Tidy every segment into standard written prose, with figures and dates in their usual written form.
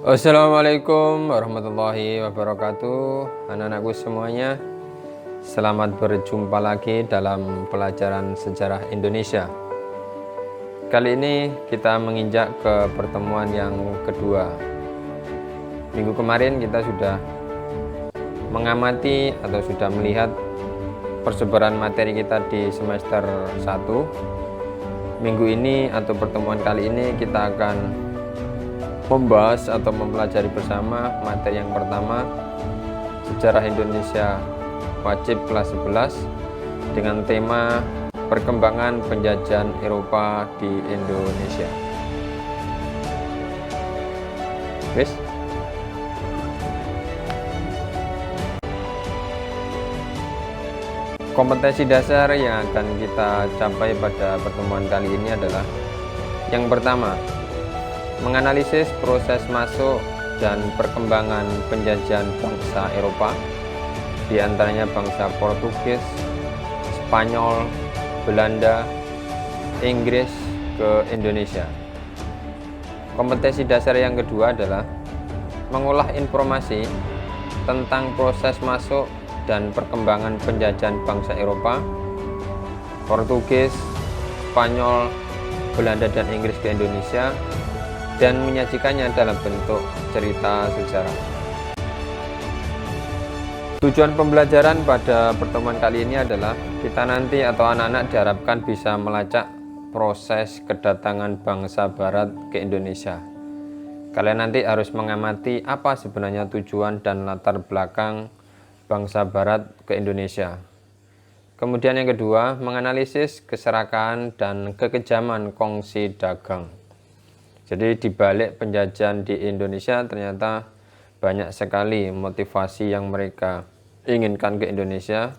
Assalamualaikum warahmatullahi wabarakatuh. Anak-anakku semuanya, selamat berjumpa lagi dalam pelajaran sejarah Indonesia. Kali ini kita menginjak ke pertemuan yang kedua. Minggu kemarin kita sudah mengamati atau sudah melihat persebaran materi kita di semester 1. Minggu ini atau pertemuan kali ini kita akan membahas atau mempelajari bersama materi yang pertama, sejarah Indonesia wajib kelas 11 dengan tema perkembangan penjajahan Eropa di Indonesia. Wis? Kompetensi dasar yang akan kita capai pada pertemuan kali ini adalah yang pertama, menganalisis proses masuk dan perkembangan penjajahan bangsa Eropa, di antaranya bangsa Portugis, Spanyol, Belanda, Inggris ke Indonesia. Kompetensi dasar yang kedua adalah mengolah informasi tentang proses masuk dan perkembangan penjajahan bangsa Eropa, Portugis, Spanyol, Belanda, dan Inggris ke Indonesia, dan menyajikannya dalam bentuk cerita sejarah. Tujuan pembelajaran pada pertemuan kali ini adalah kita nanti atau anak-anak diharapkan bisa melacak proses kedatangan bangsa Barat ke Indonesia. Kalian nanti harus mengamati apa sebenarnya tujuan dan latar belakang bangsa Barat ke Indonesia. Kemudian yang kedua, menganalisis keserakahan dan kekejaman kongsi dagang. Jadi di balik penjajahan di Indonesia ternyata banyak sekali motivasi yang mereka inginkan ke Indonesia.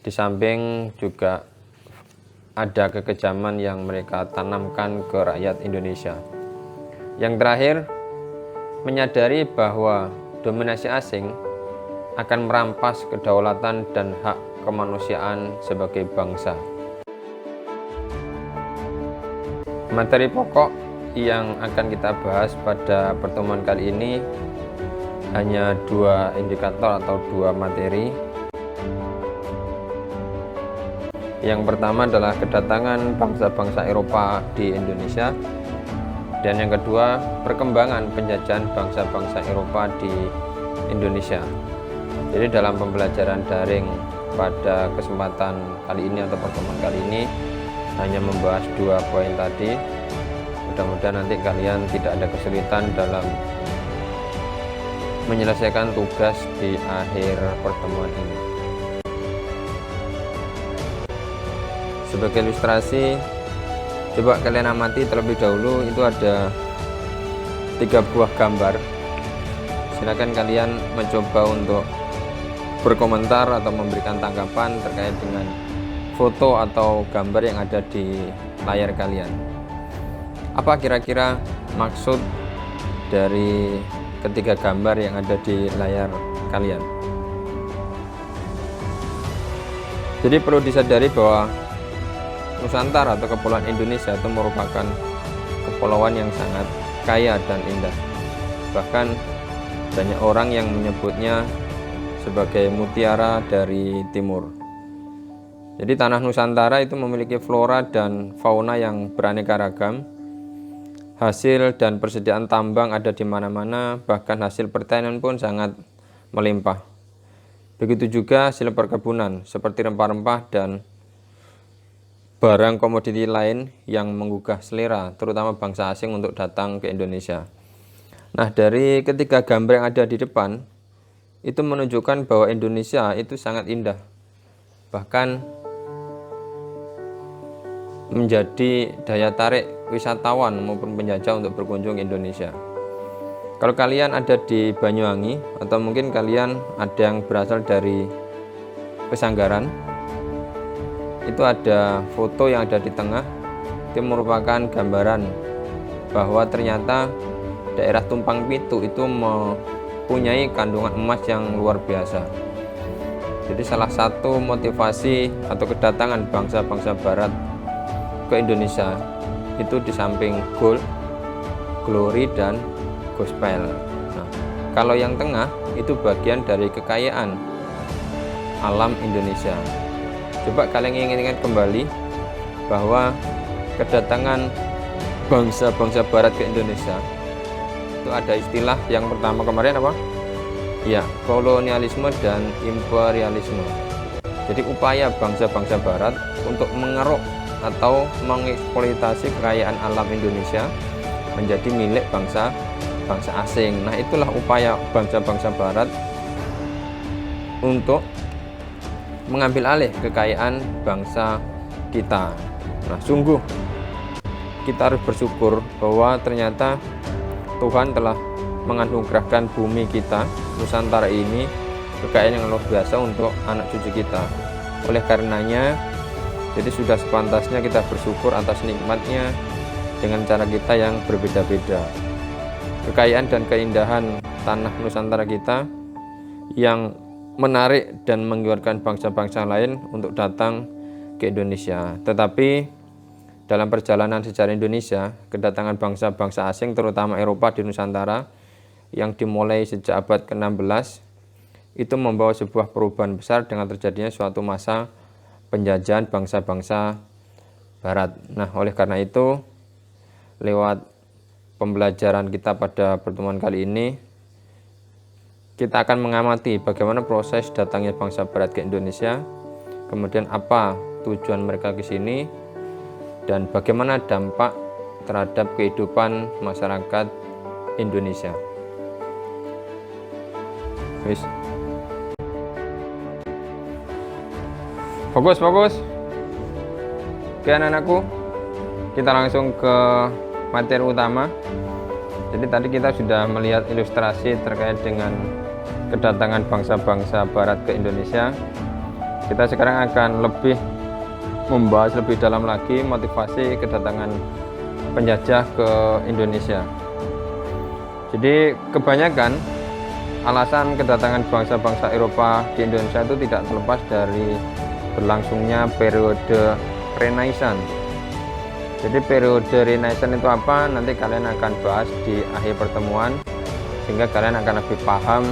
Di samping juga ada kekejaman yang mereka tanamkan ke rakyat Indonesia. Yang terakhir, menyadari bahwa dominasi asing akan merampas kedaulatan dan hak kemanusiaan sebagai bangsa. Materi pokok yang akan kita bahas pada pertemuan kali ini hanya dua indikator atau dua materi. Yang pertama adalah kedatangan bangsa-bangsa Eropa di Indonesia, dan yang kedua perkembangan penjajahan bangsa-bangsa Eropa di Indonesia. Jadi dalam pembelajaran daring pada kesempatan kali ini atau pertemuan kali ini hanya membahas dua poin tadi. Mudah-mudahan nanti kalian tidak ada kesulitan dalam menyelesaikan tugas di akhir pertemuan ini. Sebagai ilustrasi, coba kalian amati terlebih dahulu, itu ada 3 buah gambar. Silakan kalian mencoba untuk berkomentar atau memberikan tanggapan terkait dengan foto atau gambar yang ada di layar kalian. Apa kira-kira maksud dari ketiga gambar yang ada di layar kalian? Jadi perlu disadari bahwa Nusantara atau Kepulauan Indonesia itu merupakan kepulauan yang sangat kaya dan indah. Bahkan banyak orang yang menyebutnya sebagai mutiara dari timur. Jadi tanah Nusantara itu memiliki flora dan fauna yang beraneka ragam. Hasil dan persediaan tambang ada di mana-mana, bahkan hasil pertanian pun sangat melimpah. Begitu juga hasil perkebunan seperti rempah-rempah dan barang komoditi lain yang menggugah selera, terutama bangsa asing untuk datang ke Indonesia. Nah, dari ketiga gambar yang ada di depan, itu menunjukkan bahwa Indonesia itu sangat indah. Bahkan menjadi daya tarik wisatawan maupun penjajah untuk berkunjung ke Indonesia. Kalau kalian ada di Banyuwangi atau mungkin kalian ada yang berasal dari Pesanggaran, itu ada foto yang ada di tengah, itu merupakan gambaran bahwa ternyata daerah Tumpang Pitu itu mempunyai kandungan emas yang luar biasa. Jadi salah satu motivasi atau kedatangan bangsa-bangsa Barat ke Indonesia itu di samping gold, glory, dan gospel. Kalau yang tengah itu bagian dari kekayaan alam Indonesia. Coba kalian ingat-ingat kembali bahwa kedatangan bangsa-bangsa barat ke Indonesia itu ada istilah yang pertama kemarin apa? Ya, kolonialisme dan imperialisme. Jadi upaya bangsa-bangsa barat untuk mengeruk atau mengeksploitasi kekayaan alam Indonesia menjadi milik bangsa asing. Nah, itulah upaya bangsa-bangsa barat untuk mengambil alih kekayaan bangsa kita. Nah, sungguh kita harus bersyukur bahwa ternyata Tuhan telah menganugerahkan bumi kita, Nusantara ini, kekayaan yang luar biasa untuk anak cucu kita. Oleh karenanya, jadi sudah sepantasnya kita bersyukur atas nikmatnya dengan cara kita yang berbeda-beda. Kekayaan dan keindahan tanah Nusantara kita yang menarik dan menggiurkan bangsa-bangsa lain untuk datang ke Indonesia. Tetapi dalam perjalanan sejarah Indonesia, kedatangan bangsa-bangsa asing terutama Eropa di Nusantara yang dimulai sejak abad ke-16 itu membawa sebuah perubahan besar dengan terjadinya suatu masa penjajahan bangsa-bangsa barat. Nah, oleh karena itu lewat pembelajaran kita pada pertemuan kali ini, kita akan mengamati bagaimana proses datangnya bangsa barat ke Indonesia, kemudian apa tujuan mereka ke sini, dan bagaimana dampak terhadap kehidupan masyarakat Indonesia. Fokus. Oke anak-anakku, kita langsung ke materi utama. Jadi tadi kita sudah melihat ilustrasi terkait dengan kedatangan bangsa-bangsa barat ke Indonesia. Kita sekarang akan lebih membahas lebih dalam lagi motivasi kedatangan penjajah ke Indonesia. Jadi kebanyakan alasan kedatangan bangsa-bangsa Eropa di Indonesia itu tidak terlepas dari berlangsungnya periode Renaissance. Jadi periode Renaissance itu apa? Nanti kalian akan bahas di akhir pertemuan, sehingga kalian akan lebih paham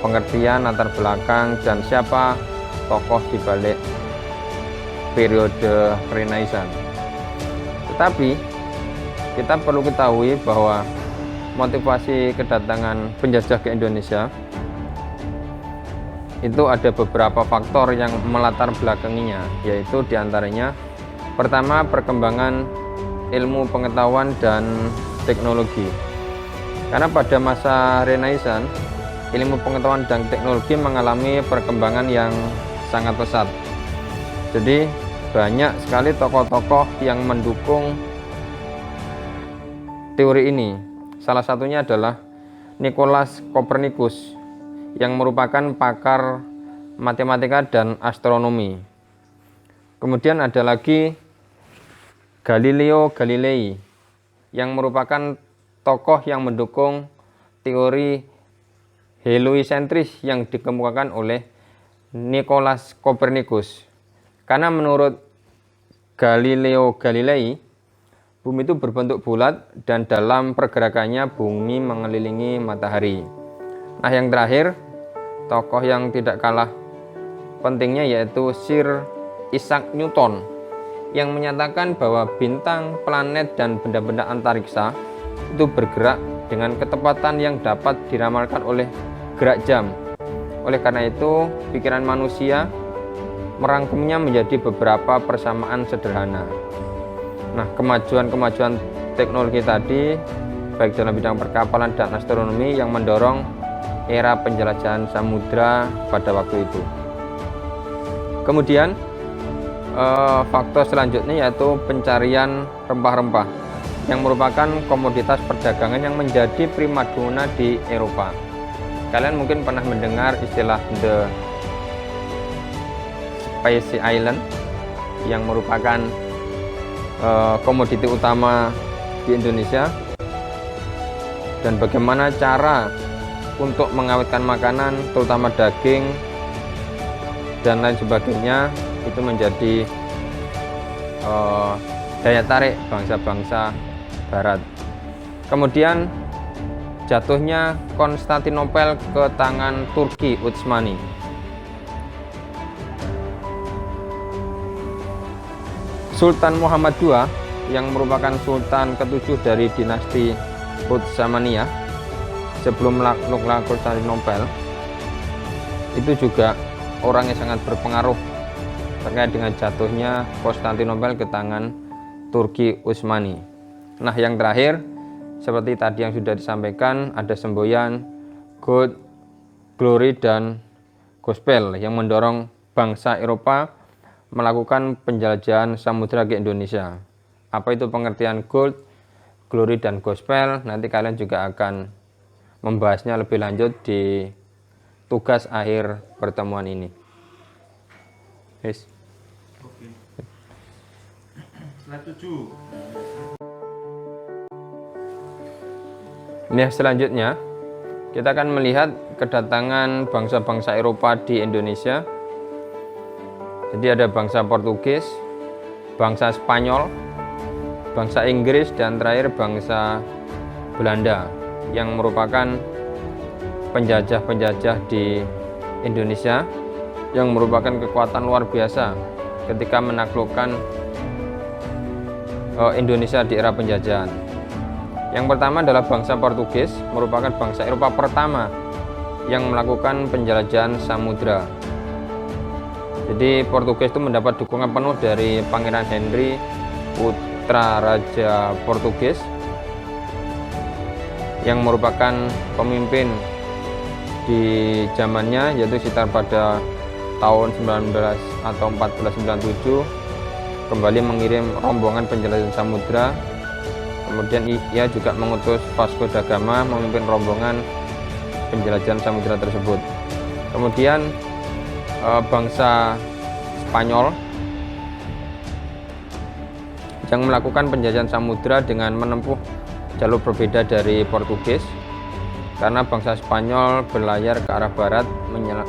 pengertian latar belakang dan siapa tokoh di balik periode Renaissance. Tetapi kita perlu ketahui bahwa motivasi kedatangan penjajah ke Indonesia itu ada beberapa faktor yang melatar belakanginya, yaitu diantaranya pertama, perkembangan ilmu pengetahuan dan teknologi. Karena pada masa Renaissance, ilmu pengetahuan dan teknologi mengalami perkembangan yang sangat pesat. Jadi banyak sekali tokoh-tokoh yang mendukung teori ini. Salah satunya adalah Nicolaus Copernicus yang merupakan pakar matematika dan astronomi. Kemudian ada lagi Galileo Galilei yang merupakan tokoh yang mendukung teori heliocentris yang dikemukakan oleh Nicolaus Copernicus. Karena menurut Galileo Galilei, bumi itu berbentuk bulat dan dalam pergerakannya bumi mengelilingi matahari. Nah, yang terakhir, tokoh yang tidak kalah pentingnya yaitu Sir Isaac Newton yang menyatakan bahwa bintang, planet, dan benda-benda antariksa itu bergerak dengan ketepatan yang dapat diramalkan oleh gerak jam. Oleh karena itu, pikiran manusia merangkumnya menjadi beberapa persamaan sederhana. Nah, kemajuan-kemajuan teknologi tadi, baik dalam bidang perkapalan dan astronomi, yang mendorong era penjelajahan samudra pada waktu itu. Kemudian, faktor selanjutnya yaitu pencarian rempah-rempah yang merupakan komoditas perdagangan yang menjadi primadona di Eropa. Kalian mungkin pernah mendengar istilah the Spice Island yang merupakan komoditi utama di Indonesia, dan bagaimana cara untuk mengawetkan makanan terutama daging dan lain sebagainya itu menjadi daya tarik bangsa-bangsa barat. Kemudian jatuhnya Konstantinopel ke tangan Turki Utsmani. Sultan Muhammad II yang merupakan sultan ke-7 dari dinasti Utsmaniyah sebelum menaklukkan Konstantinopel itu juga orang yang sangat berpengaruh terkait dengan jatuhnya Konstantinopel ke tangan Turki Utsmani. Nah, yang terakhir seperti tadi yang sudah disampaikan, ada semboyan God, Glory, dan Gospel yang mendorong bangsa Eropa melakukan penjelajahan samudra ke Indonesia. Apa itu pengertian God, Glory, dan Gospel? Nanti kalian juga akan membahasnya lebih lanjut di tugas akhir pertemuan ini. Yes. Oke. Slide 7. Nah, selanjutnya kita akan melihat kedatangan bangsa-bangsa Eropa di Indonesia. Jadi ada bangsa Portugis, bangsa Spanyol, bangsa Inggris, dan terakhir bangsa Belanda yang merupakan penjajah-penjajah di Indonesia yang merupakan kekuatan luar biasa ketika menaklukkan Indonesia di era penjajahan. Yang pertama adalah bangsa Portugis, merupakan bangsa Eropa pertama yang melakukan penjelajahan samudra. Jadi Portugis itu mendapat dukungan penuh dari Pangeran Henry, putra Raja Portugis, yang merupakan pemimpin di zamannya, yaitu sekitar pada tahun 19 atau 1497 kembali mengirim rombongan penjelajahan samudra. Kemudian ia juga mengutus Vasco da Gama memimpin rombongan penjelajahan samudra tersebut. Kemudian bangsa Spanyol yang melakukan penjajahan samudra dengan menempuh jalur berbeda dari Portugis, karena bangsa Spanyol berlayar ke arah barat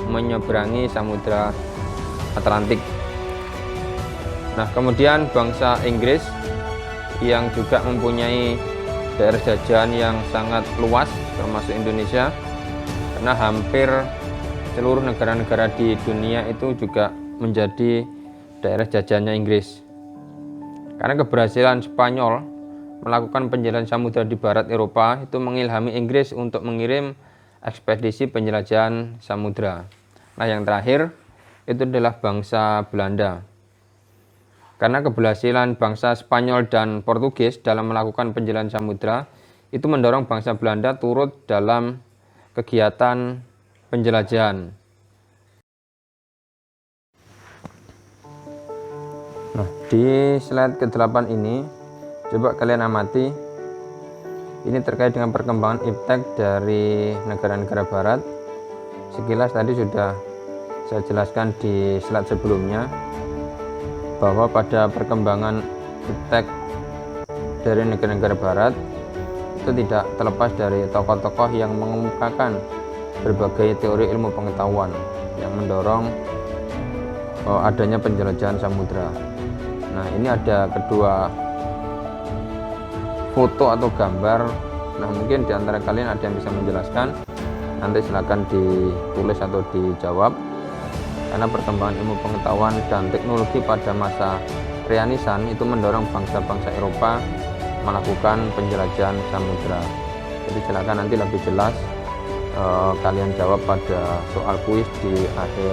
menyeberangi Samudra Atlantik. Nah, kemudian bangsa Inggris yang juga mempunyai daerah jajahan yang sangat luas termasuk Indonesia, karena hampir seluruh negara-negara di dunia itu juga menjadi daerah jajahannya Inggris. Karena keberhasilan Spanyol melakukan penjelajahan samudra di barat Eropa itu mengilhami Inggris untuk mengirim ekspedisi penjelajahan samudra. Nah, yang terakhir itu adalah bangsa Belanda. Karena keberhasilan bangsa Spanyol dan Portugis dalam melakukan penjelajahan samudra itu mendorong bangsa Belanda turut dalam kegiatan penjelajahan. Nah, di slide ke-8 ini coba kalian amati. Ini terkait dengan perkembangan iptek dari negara-negara barat. Sekilas tadi sudah saya jelaskan di slide sebelumnya, bahwa pada perkembangan iptek dari negara-negara barat itu tidak terlepas dari tokoh-tokoh yang mengemukakan berbagai teori ilmu pengetahuan yang mendorong adanya penjelajahan samudra. Nah, ini ada kedua foto atau gambar. Nah, mungkin di antara kalian ada yang bisa menjelaskan, nanti silakan ditulis atau dijawab. Karena perkembangan ilmu pengetahuan dan teknologi pada masa Renaissance itu mendorong bangsa-bangsa Eropa melakukan penjelajahan samudra. Jadi silakan nanti lebih jelas kalian jawab pada soal kuis di akhir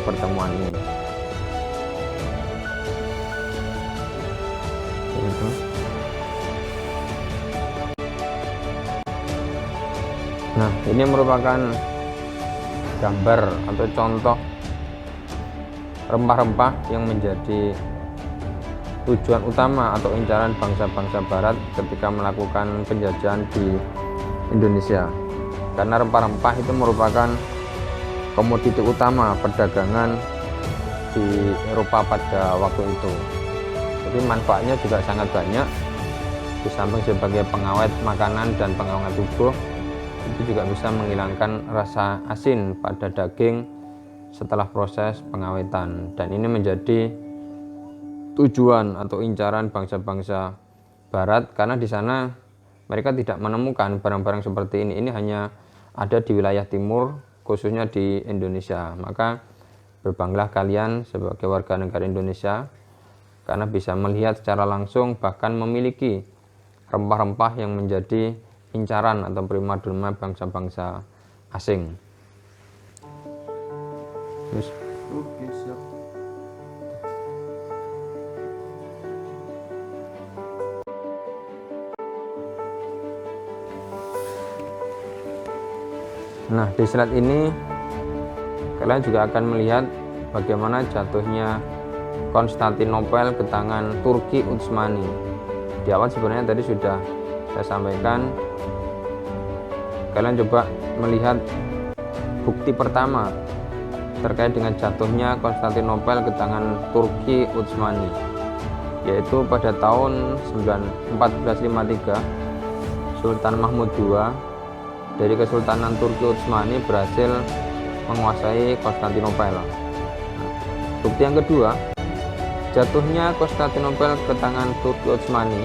pertemuan ini. Nah, ini merupakan gambar atau contoh rempah-rempah yang menjadi tujuan utama atau incaran bangsa-bangsa barat ketika melakukan penjajahan di Indonesia. Karena rempah-rempah itu merupakan komoditi utama perdagangan di Eropa pada waktu itu. Jadi manfaatnya juga sangat banyak. Di samping sebagai pengawet makanan dan pengawet tubuh, itu juga bisa menghilangkan rasa asin pada daging setelah proses pengawetan, dan ini menjadi tujuan atau incaran bangsa-bangsa barat karena di sana mereka tidak menemukan barang-barang seperti ini. Ini hanya ada di wilayah timur, khususnya di Indonesia. Maka berbanggalah kalian sebagai warga negara Indonesia karena bisa melihat secara langsung, bahkan memiliki rempah-rempah yang menjadi incaran atau primadona bangsa-bangsa asing. Terus, Oke, siap. nah, di slide ini kalian juga akan melihat bagaimana jatuhnya Konstantinopel ke tangan Turki Utsmani. Di awal sebenarnya tadi sudah saya sampaikan, kalian coba melihat bukti pertama terkait dengan jatuhnya Konstantinopel ke tangan Turki Utsmani, yaitu pada tahun 1453 Sultan Mahmud II dari Kesultanan Turki Utsmani berhasil menguasai Konstantinopel. Bukti yang kedua, jatuhnya Konstantinopel ke tangan Turki Utsmani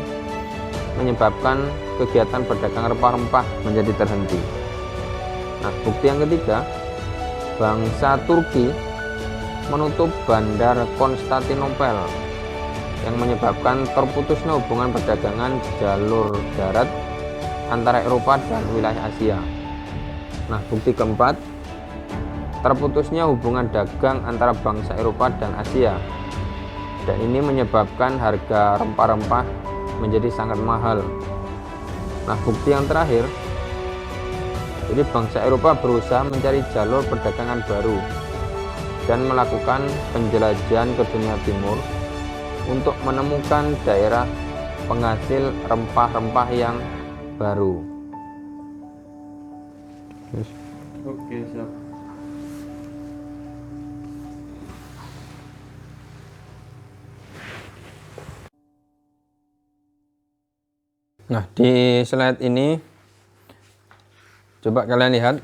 menyebabkan kegiatan berdagang rempah-rempah menjadi terhenti. Nah, bukti yang ketiga, bangsa Turki menutup bandar Konstantinopel yang menyebabkan terputusnya hubungan perdagangan jalur darat antara Eropa dan wilayah Asia. Nah, bukti keempat, terputusnya hubungan dagang antara bangsa Eropa dan Asia. Dan ini menyebabkan harga rempah-rempah menjadi sangat mahal. Nah, bukti yang terakhir, jadi bangsa Eropa berusaha mencari jalur perdagangan baru dan melakukan penjelajahan ke dunia timur untuk menemukan daerah penghasil rempah-rempah yang baru. Oke, siap. Nah, di slide ini coba kalian lihat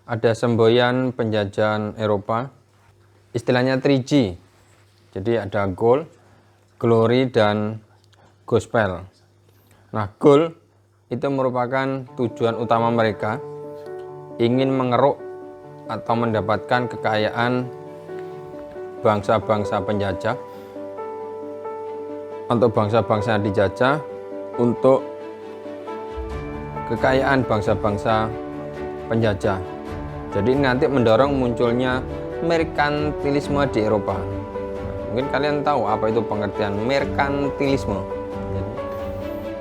ada semboyan penjajahan Eropa, istilahnya 3G. Jadi ada gold, glory, dan gospel. Nah, gold itu merupakan tujuan utama mereka, ingin mengeruk atau mendapatkan kekayaan bangsa-bangsa penjajah atau bangsa-bangsa dijajah, untuk kekayaan bangsa-bangsa penjajah. Jadi nanti mendorong munculnya merkantilisme di Eropa. Mungkin kalian tahu apa itu pengertian merkantilisme.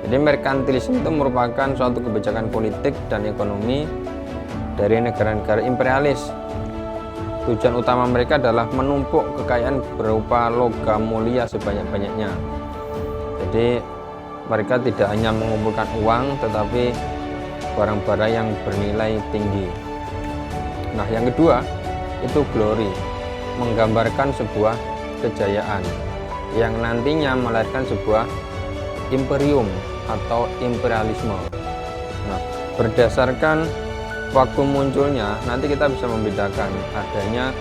Jadi merkantilisme itu merupakan suatu kebijakan politik dan ekonomi dari negara-negara imperialis. Tujuan utama mereka adalah menumpuk kekayaan berupa logam mulia sebanyak-banyaknya. Jadi mereka tidak hanya mengumpulkan uang, tetapi barang-barang yang bernilai tinggi. Nah, yang kedua itu glory, menggambarkan sebuah kejayaan yang nantinya melahirkan sebuah imperium atau imperialisme. Nah, berdasarkan waktu munculnya, nanti kita bisa membedakan adanya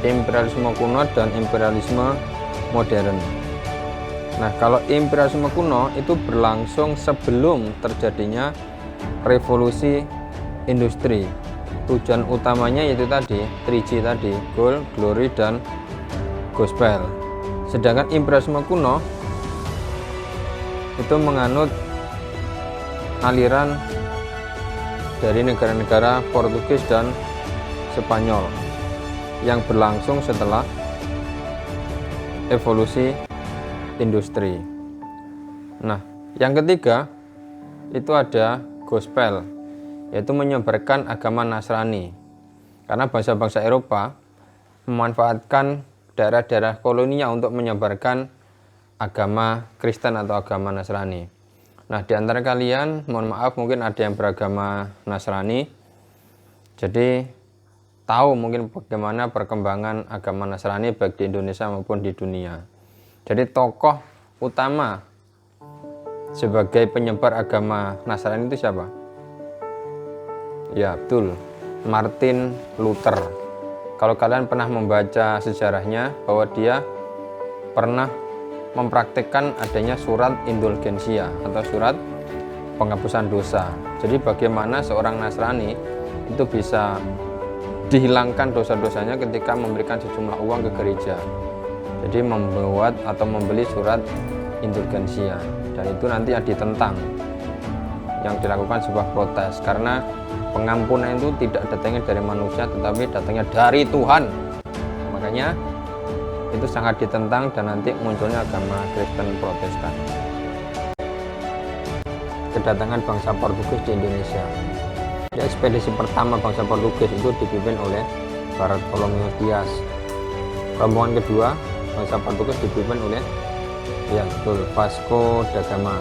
imperialisme kuno dan imperialisme modern. Nah, kalau imperialisme kuno itu berlangsung sebelum terjadinya revolusi industri. Tujuan utamanya yaitu tadi 3G tadi, gold, glory, dan gospel. Sedangkan imperialisme kuno itu menganut aliran dari negara-negara Portugis dan Spanyol yang berlangsung setelah evolusi industri. Nah, yang ketiga itu ada gospel, yaitu menyebarkan agama Nasrani. Karena bangsa-bangsa Eropa memanfaatkan daerah-daerah koloninya untuk menyebarkan agama Kristen atau agama Nasrani. Nah, di antara kalian, mohon maaf, mungkin ada yang beragama Nasrani, jadi tahu mungkin bagaimana perkembangan agama Nasrani baik di Indonesia maupun di dunia. Jadi tokoh utama sebagai penyebar agama Nasrani itu siapa? Ya, betul, Martin Luther. Kalau kalian pernah membaca sejarahnya, bahwa dia pernah mempraktikkan adanya surat indulgensia atau surat penghapusan dosa. Jadi bagaimana seorang Nasrani itu bisa dihilangkan dosa-dosanya ketika memberikan sejumlah uang ke gereja. Jadi membuat atau membeli surat indulgensia, dan itu nanti ditentang, yang dilakukan sebuah protes karena pengampunan itu tidak datangnya dari manusia tetapi datangnya dari Tuhan. Makanya itu sangat ditentang dan nanti munculnya agama Kristen Protestan. Kedatangan bangsa Portugis di Indonesia. Di ekspedisi pertama bangsa Portugis itu dipimpin oleh Bartolomeu Dias. Rombongan kedua bangsa Portugis dipimpin oleh Vasco da Gama.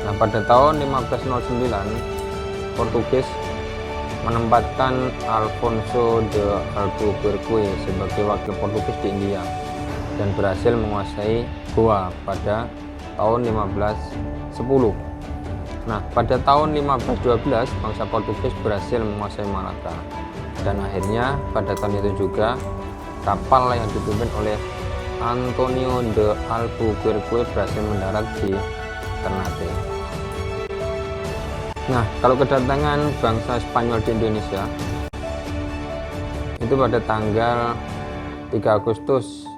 Nah, pada tahun 1509 Portugis menempatkan Alfonso de Albuquerque sebagai wakil Portugis di India dan berhasil menguasai Goa pada tahun 1510. Nah, pada tahun 1512 bangsa Portugis berhasil menguasai Malaka, dan akhirnya pada tahun itu juga kapal yang dipimpin oleh Antonio de Albuquerque berhasil mendarat di Ternate. Nah, kalau kedatangan bangsa Spanyol di Indonesia itu pada tanggal 3 Agustus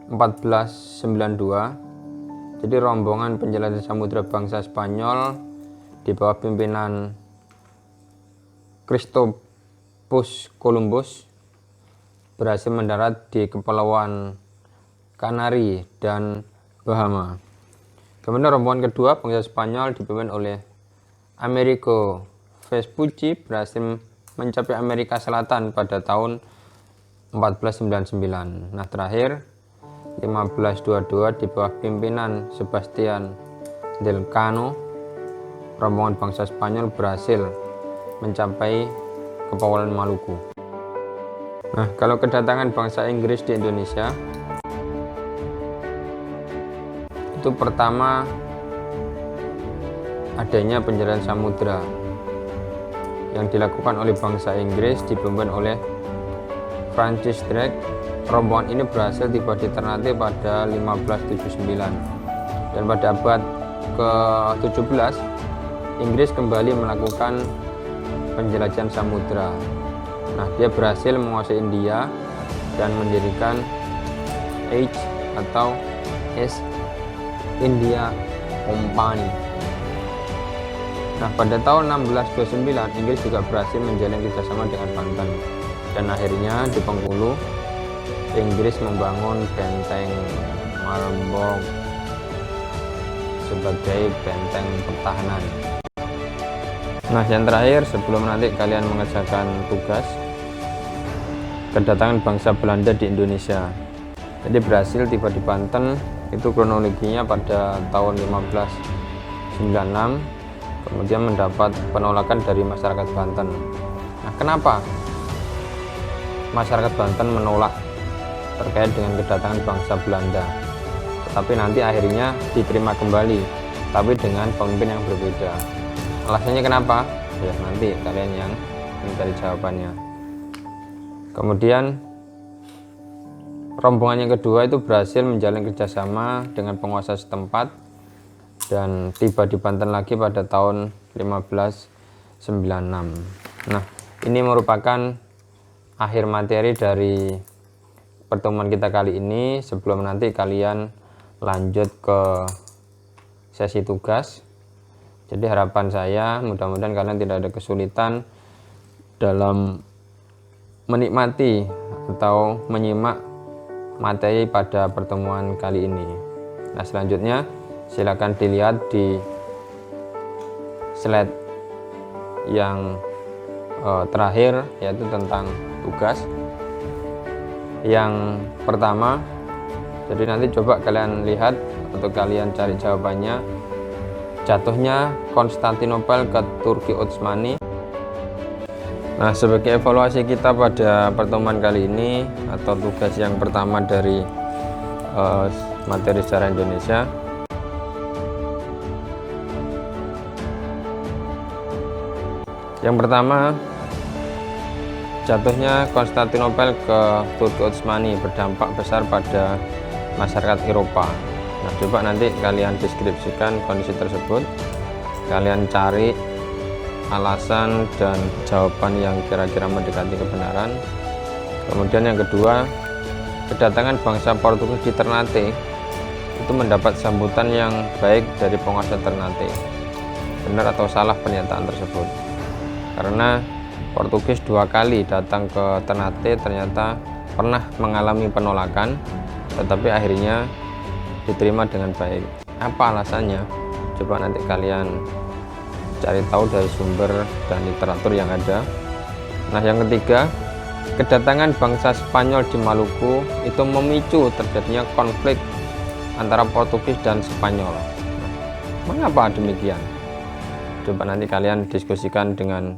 1492. Jadi rombongan penjelajah samudra bangsa Spanyol di bawah pimpinan Christopus Columbus berhasil mendarat di Kepulauan Kanari dan Bahama. Kemudian rombongan kedua bangsa Spanyol dipimpin oleh Amerigo Vespucci berhasil mencapai Amerika Selatan pada tahun 1499. Nah, terakhir 1522 di bawah pimpinan Sebastian del Cano, rombongan bangsa Spanyol berhasil mencapai Kepulauan Maluku. Nah, kalau kedatangan bangsa Inggris di Indonesia itu pertama adanya penjelasan samudra yang dilakukan oleh bangsa Inggris dipimpin oleh Francis Drake. Rombongan ini berhasil tiba di Ternate pada 1579, dan pada abad ke-17 Inggris kembali melakukan penjelajahan samudra. Nah, dia berhasil menguasai India dan mendirikan East India Company. Nah, pada tahun 1629 Inggris juga berhasil menjalin kerjasama dengan Banten, dan akhirnya di Bengkulu Inggris membangun benteng Marlborough sebagai benteng pertahanan. Nah, yang terakhir sebelum nanti kalian mengerjakan tugas, kedatangan bangsa Belanda di Indonesia. Jadi berhasil tiba di Banten itu kronologinya pada tahun 1596, kemudian mendapat penolakan dari masyarakat Banten. Nah, kenapa masyarakat Banten menolak terkait dengan kedatangan bangsa Belanda? Tetapi nanti akhirnya diterima kembali, tapi dengan pemimpin yang berbeda. Alasannya kenapa? Ya, nanti kalian yang mencari jawabannya. Kemudian rombongan yang kedua itu berhasil menjalin kerjasama dengan penguasa setempat dan tiba di Banten lagi pada tahun 1596. Nah, ini merupakan akhir materi dari pertemuan kita kali ini. Sebelum nanti kalian lanjut ke sesi tugas, jadi harapan saya mudah-mudahan kalian tidak ada kesulitan dalam menikmati atau menyimak materi pada pertemuan kali ini. Nah, selanjutnya silakan dilihat di slide yang terakhir, yaitu tentang tugas yang pertama. Jadi nanti coba kalian lihat atau kalian cari jawabannya. Jatuhnya Konstantinopel ke Turki Utsmani. Nah, sebagai evaluasi kita pada pertemuan kali ini atau tugas yang pertama dari materi sejarah Indonesia, yang pertama, jatuhnya Konstantinopel ke Turki Utsmani berdampak besar pada masyarakat Eropa. Nah, coba nanti kalian deskripsikan kondisi tersebut. kalian cari alasan dan jawaban yang kira-kira mendekati kebenaran. Kemudian yang kedua, kedatangan bangsa Portugis di Ternate itu mendapat sambutan yang baik dari penguasa Ternate. Benar atau salah pernyataan tersebut? Karena Portugis 2 kali datang ke Ternate ternyata pernah mengalami penolakan, tetapi akhirnya diterima dengan baik. Apa alasannya? Coba nanti kalian cari tahu dari sumber dan literatur yang ada. Nah, yang ketiga, kedatangan bangsa Spanyol di Maluku itu memicu terjadinya konflik antara Portugis dan Spanyol. Nah, mengapa demikian? Coba nanti kalian diskusikan dengan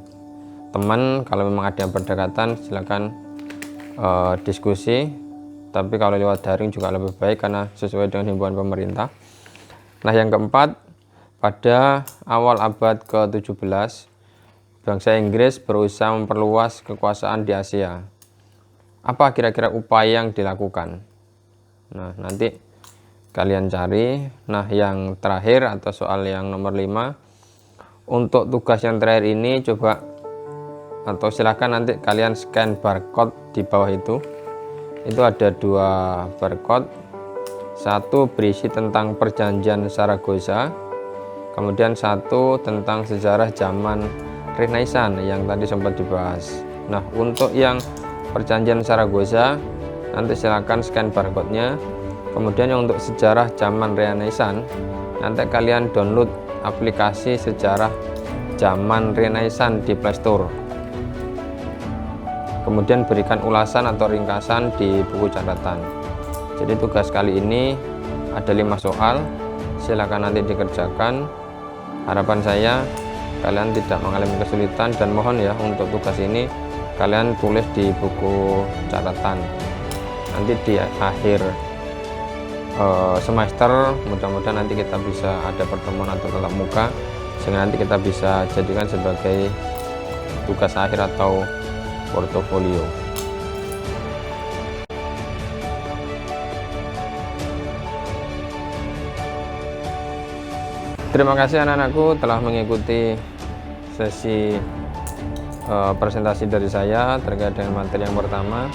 teman. Kalau memang ada yang berdekatan, silakan diskusi. Tapi kalau lewat daring juga lebih baik karena sesuai dengan himbauan pemerintah. Nah, yang keempat, pada awal abad ke-17, bangsa Inggris berusaha memperluas kekuasaan di Asia. Apa kira-kira upaya yang dilakukan? Nah, nanti kalian cari. Nah, yang terakhir atau soal yang nomor 5, untuk tugas yang terakhir ini coba atau silahkan nanti kalian scan barcode di bawah itu. Itu ada 2 barcode. Satu berisi tentang perjanjian Saragossa, kemudian satu tentang sejarah zaman Renaissance yang tadi sempat dibahas. Nah, untuk yang perjanjian Saragossa nanti silakan scan barcode-nya. Kemudian yang untuk sejarah zaman Renaissance nanti kalian download aplikasi sejarah zaman Renaissance di Play Store. Kemudian berikan ulasan atau ringkasan di buku catatan. Jadi tugas kali ini ada 5 soal, silakan nanti dikerjakan. Harapan saya kalian tidak mengalami kesulitan, dan mohon ya untuk tugas ini kalian tulis di buku catatan. Nanti di akhir semester mudah-mudahan nanti kita bisa ada pertemuan atau tatap muka, sehingga nanti kita bisa jadikan sebagai tugas akhir atau portofolio. Terima kasih anak-anakku telah mengikuti sesi presentasi dari saya terkait dengan materi yang pertama.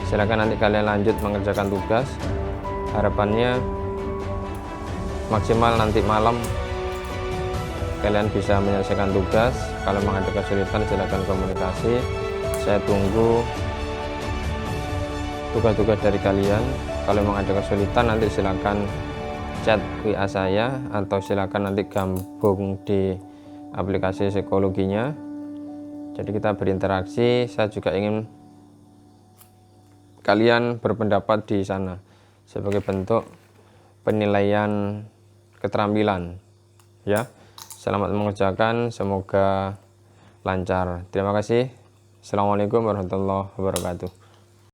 Silakan nanti kalian lanjut mengerjakan tugas. Harapannya maksimal nanti malam kalian bisa menyelesaikan tugas. Kalau memang ada kesulitan silakan komunikasi. Saya tunggu tugas-tugas dari kalian. Kalau memang ada kesulitan nanti silakan chat WA saya atau silakan nanti gabung di aplikasi psikologinya. Jadi kita berinteraksi. Saya juga ingin kalian berpendapat di sana sebagai bentuk penilaian keterampilan. Ya, selamat mengerjakan, semoga lancar. Terima kasih. Assalamualaikum warahmatullahi wabarakatuh.